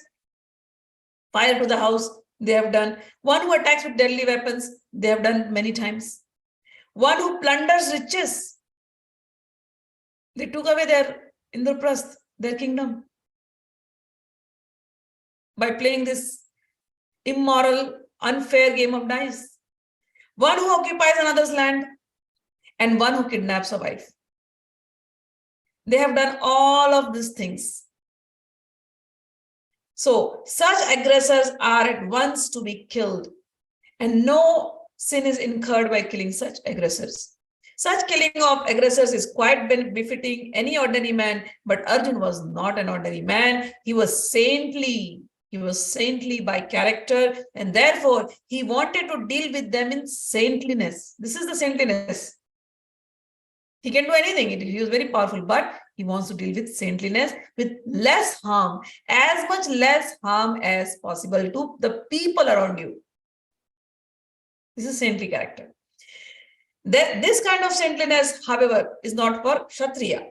[SPEAKER 1] fire to the house, they have done. One who attacks with deadly weapons, they have done many times. one who plunders riches. They took away their Indraprasth, their kingdom, by playing this immoral, unfair game of dice. One who occupies another's land and one who kidnaps a wife. They have done all of these things. So such aggressors are at once to be killed, and no sin is incurred by killing such aggressors. Such killing of aggressors is quite befitting any ordinary man, but Arjun was not an ordinary man. He was saintly. He was saintly by character, and therefore he wanted to deal with them in saintliness. This is the saintliness. He can do anything. He was very powerful, but he wants to deal with saintliness, with less harm, as much less harm as possible to the people around you. This is saintly character. This kind of saintliness, however, is not for Kshatriya.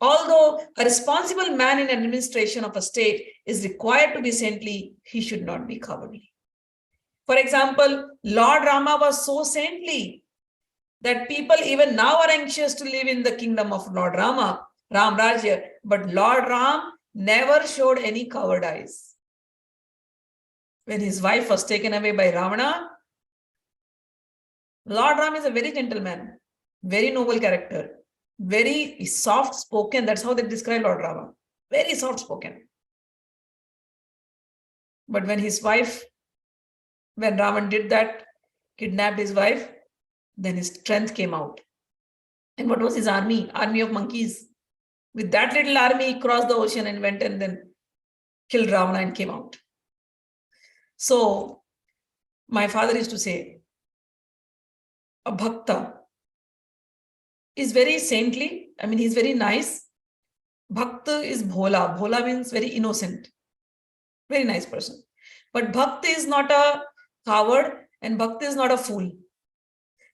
[SPEAKER 1] Although a responsible man in administration of a state is required to be saintly, he should not be cowardly. For example, Lord Rama was so saintly that people even now are anxious to live in the kingdom of Lord Rama, Ram Rajya, but Lord Ram never showed any cowardice. When his wife was taken away by Ravana, Lord Ram is a very gentleman, very noble character, very soft-spoken. That's how they describe Lord Rama. Very soft-spoken. But when his wife, when Ravan did that, kidnapped his wife, then his strength came out. And what was his army? Army of monkeys. With that little army, he crossed the ocean and went and then killed Ravana and came out. So, my father used to say, a bhakta is very saintly. I mean, he's very nice. Bhakta is bhola. Bhola means very innocent. Very nice person. But bhakta is not a coward and bhakta is not a fool.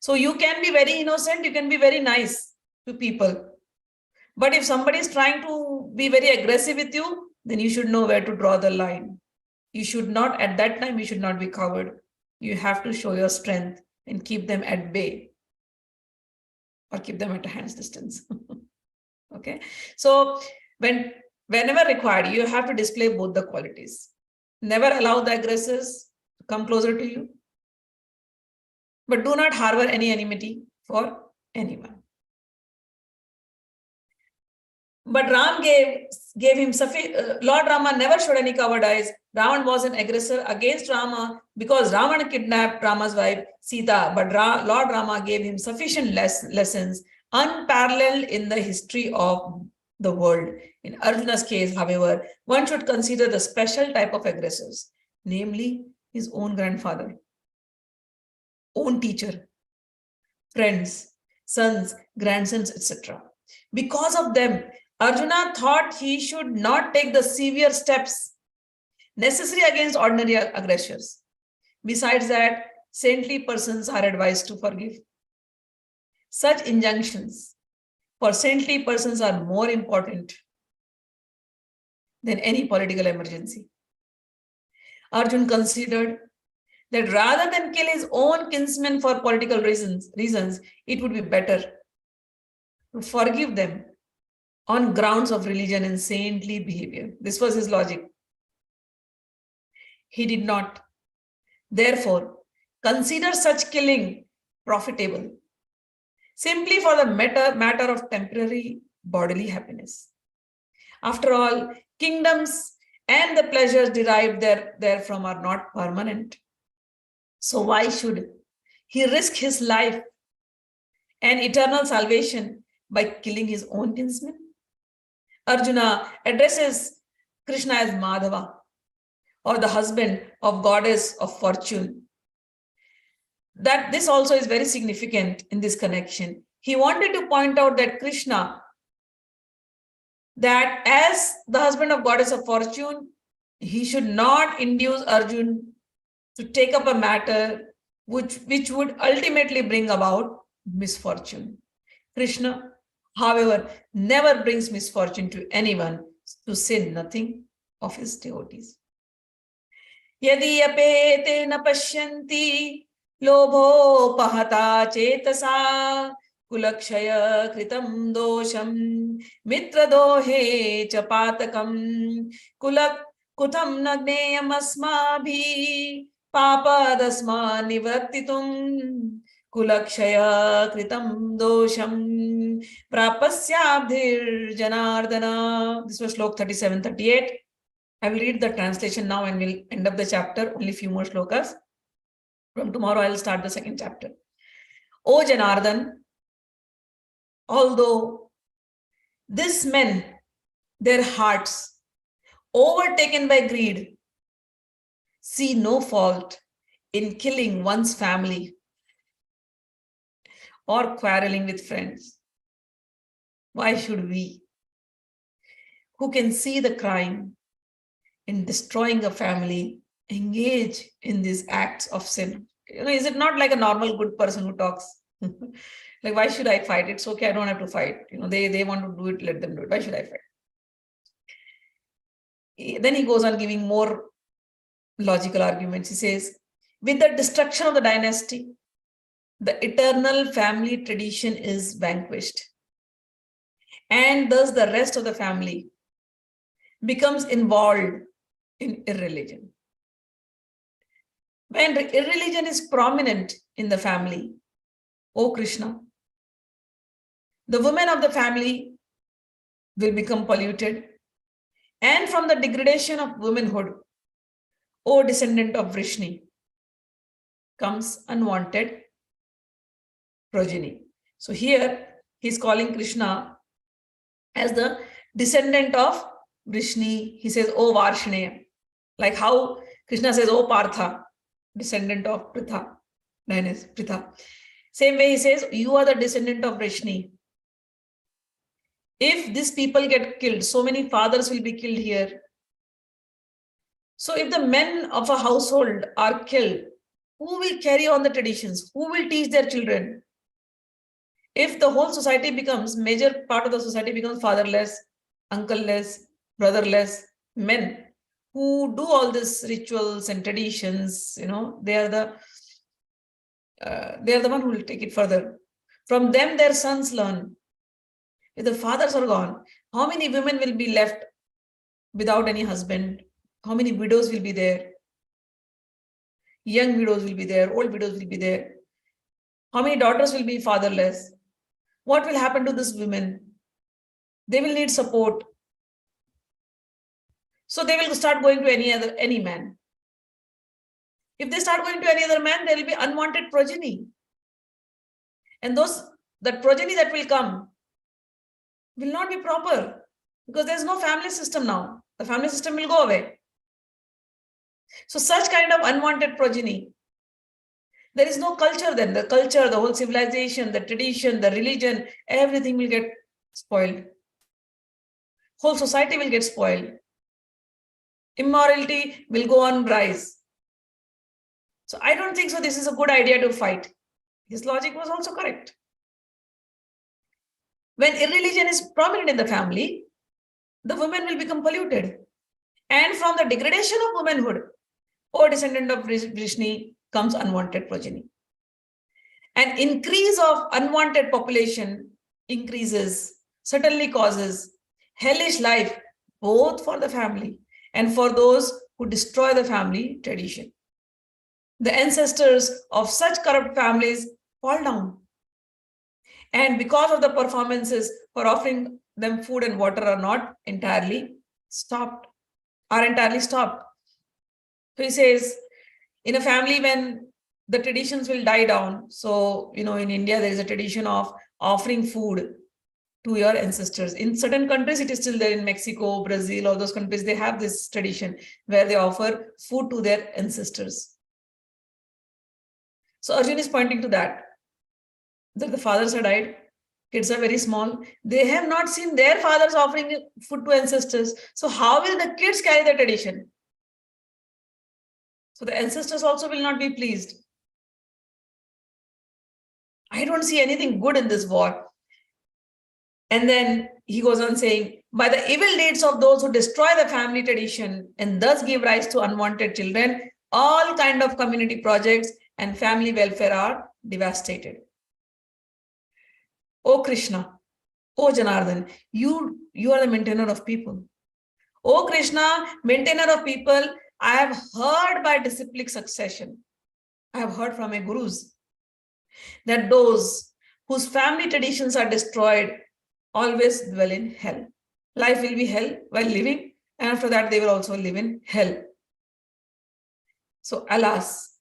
[SPEAKER 1] So you can be very innocent, you can be very nice to people. But if somebody is trying to be very aggressive with you, then you should know where to draw the line. You should not, at that time, you should not be coward. You have to show your strength and keep them at bay or keep them at a hand's distance. Okay. So whenever required, you have to display both the qualities. Never allow the aggressors to come closer to you, but do not harbor any enmity for anyone. But Ram gave him Lord Rama never showed any cowardice. Ravan was an aggressor against Rama because Ravana kidnapped Rama's wife Sita. But Lord Rama gave him sufficient lessons, unparalleled in the history of the world. In Arjuna's case, however, one should consider the special type of aggressors, namely his own grandfather, own teacher, friends, sons, grandsons, etc. Because of them, Arjuna thought he should not take the severe steps necessary against ordinary aggressors. Besides that, saintly persons are advised to forgive. Such injunctions for saintly persons are more important than any political emergency. Arjun considered that rather than kill his own kinsmen for political reasons, it would be better to forgive them on grounds of religion and saintly behavior. This was his logic. He did not, therefore, consider such killing profitable, simply for the matter of temporary bodily happiness. After all, kingdoms and the pleasures derived therefrom are not permanent. So why should he risk his life and eternal salvation by killing his own kinsmen? Arjuna addresses Krishna as Madhava, or the husband of goddess of fortune. That this also is very significant in this connection. He wanted to point out that Krishna, that as the husband of goddess of fortune, he should not induce Arjun to take up a matter which would ultimately bring about misfortune. Krishna, however, never brings misfortune to anyone, to say nothing of his devotees. Yadi apete na pashyanti lobhopahata chetasa kulakshaya kritam dosham mitradohe cha patakam kutam nagneyam asmabhi papadasma nivrattitum kulakshaya kritam dosham prapasyabdhir janardana. This was Shloka 37-38. I will read the translation now and we'll end up the chapter. Only few more shlokas. From tomorrow, I will start the second chapter. O Janardan, although these men, their hearts, overtaken by greed, see no fault in killing one's family or quarreling with friends, why should we, who can see the crime in destroying a family, engage in these acts of sin? Is it not like a normal good person who talks? Like, why should I fight? It's okay, I don't have to fight. They want to do it, let them do it. Why should I fight? Then he goes on giving more logical arguments. He says, with the destruction of the dynasty, the eternal family tradition is vanquished. And thus the rest of the family becomes involved in irreligion. When irreligion is prominent in the family, O Krishna, the women of the family will become polluted. And from the degradation of womanhood, O descendant of Vrishni, comes unwanted progeny. So here he's calling Krishna as the descendant of Vrishni. He says, O Varshne, like how Krishna says, O Partha, descendant of Pritha. Same way he says, you are the descendant of Vrishni. If these people get killed, so many fathers will be killed here. So if the men of a household are killed, who will carry on the traditions? Who will teach their children? If the whole society becomes, major part of the society becomes fatherless, uncle-less, brotherless men who do all these rituals and traditions, they are the one who will take it further. From them, their sons learn. If the fathers are gone, how many women will be left without any husband? How many widows will be there? Young widows will be there, old widows will be there. How many daughters will be fatherless? What will happen to these women? They will need support. So they will start going to any man. If they start going to any other man, there will be unwanted progeny. And that progeny that will come will not be proper because there's no family system now. The family system will go away. So such kind of unwanted progeny, there is no culture then. The culture, the whole civilization, the tradition, the religion, everything will get spoiled. Whole society will get spoiled. Immorality will go on rise. So I don't think so this is a good idea to fight. His logic was also correct. When irreligion is prominent in the family, the women will become polluted. And from the degradation of womanhood, O descendant of Vrishni, comes unwanted progeny. An increase of unwanted population certainly causes hellish life both for the family and for those who destroy the family tradition. The ancestors of such corrupt families fall down. And because of the performances for offering them food and water are entirely stopped. So he says, in a family when the traditions will die down, so, in India, there is a tradition of offering food to your ancestors. In certain countries, it is still there. In Mexico, Brazil, all those countries, they have this tradition where they offer food to their ancestors. So Arjun is pointing to that the fathers have died, kids are very small. They have not seen their fathers offering food to ancestors. So how will the kids carry the tradition? So the ancestors also will not be pleased. I don't see anything good in this war. And then he goes on saying, by the evil deeds of those who destroy the family tradition and thus give rise to unwanted children, all kind of community projects and family welfare are devastated. O Krishna, O Janardhan, you are the maintainer of people. O Krishna, maintainer of people, I have heard by disciplic succession. I have heard from my gurus that those whose family traditions are destroyed always dwell in hell. Life will be hell while living, and after that they will also live in hell. So alas,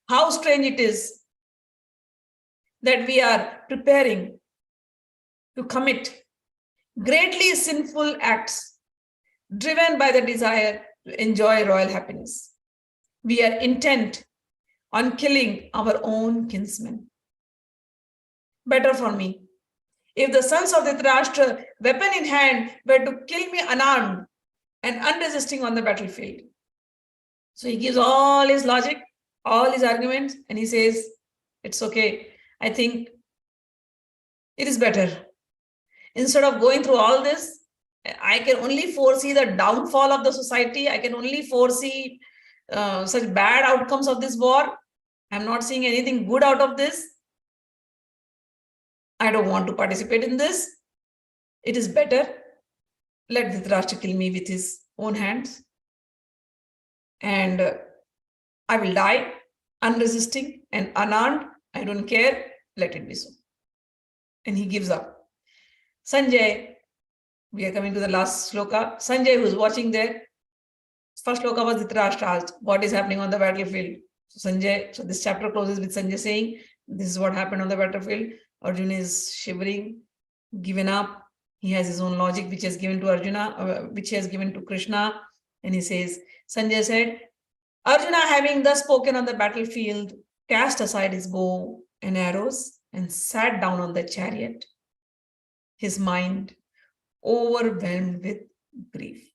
[SPEAKER 1] how strange it is that we are preparing to commit greatly sinful acts driven by the desire to enjoy royal happiness. We are intent on killing our own kinsmen. Better for me if the sons of Dhritarashtra, weapon in hand, were to kill me unarmed and unresisting on the battlefield. So he gives all his logic, all his arguments, and he says, it's okay. I think it is better. Instead of going through all this, I can only foresee the downfall of the society. I can only foresee such bad outcomes of this war. I'm not seeing anything good out of this. I don't want to participate in this. It is better. Let Dhritarashtra kill me with his own hands. And I will die unresisting and unarmed. I don't care. Let it be so. And he gives up. Sanjay, we are coming to the last shloka. Sanjay, who's watching there, first shloka was Dhritarashtra asked, what is happening on the battlefield? So Sanjay, so this chapter closes with Sanjay saying, this is what happened on the battlefield. Arjuna is shivering, given up. He has his own logic, which he has given to Arjuna, which he has given to Krishna. And he says, Sanjay said, Arjuna, having thus spoken on the battlefield, cast aside his bow and arrows and sat down on the chariot, his mind overwhelmed with grief.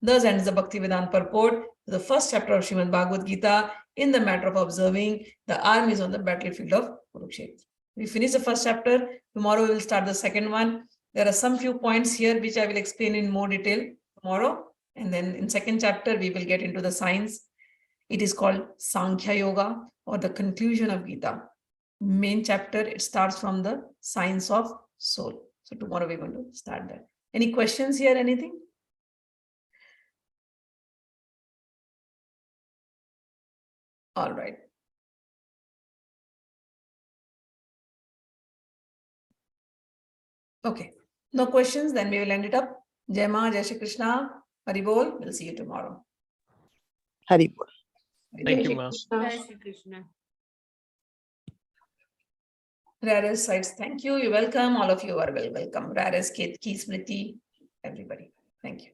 [SPEAKER 1] Thus ends the Bhaktivedanta purport to the first chapter of Srimad Bhagavad Gita in the matter of observing the armies on the battlefield of Kurukshetra. We finish the first chapter. Tomorrow we will start the second one. There are some few points here which I will explain in more detail tomorrow. And then in second chapter, we will get into the science. It is called Sankhya Yoga, or the conclusion of Gita. Main chapter, it starts from the science of soul. So tomorrow we're going to start that. Any questions here, anything? All right. Okay. No questions, then we will end it up. Jai Maa, Jai Shri Krishna, Hari Bol. We'll see you tomorrow.
[SPEAKER 2] Hari Bol.
[SPEAKER 3] Thank you, Master.
[SPEAKER 4] Jai Shri Krishna.
[SPEAKER 1] Rares sites, thank you. You're welcome. All of you are welcome. Rares, Kate, Ki, Smriti, everybody. Thank you.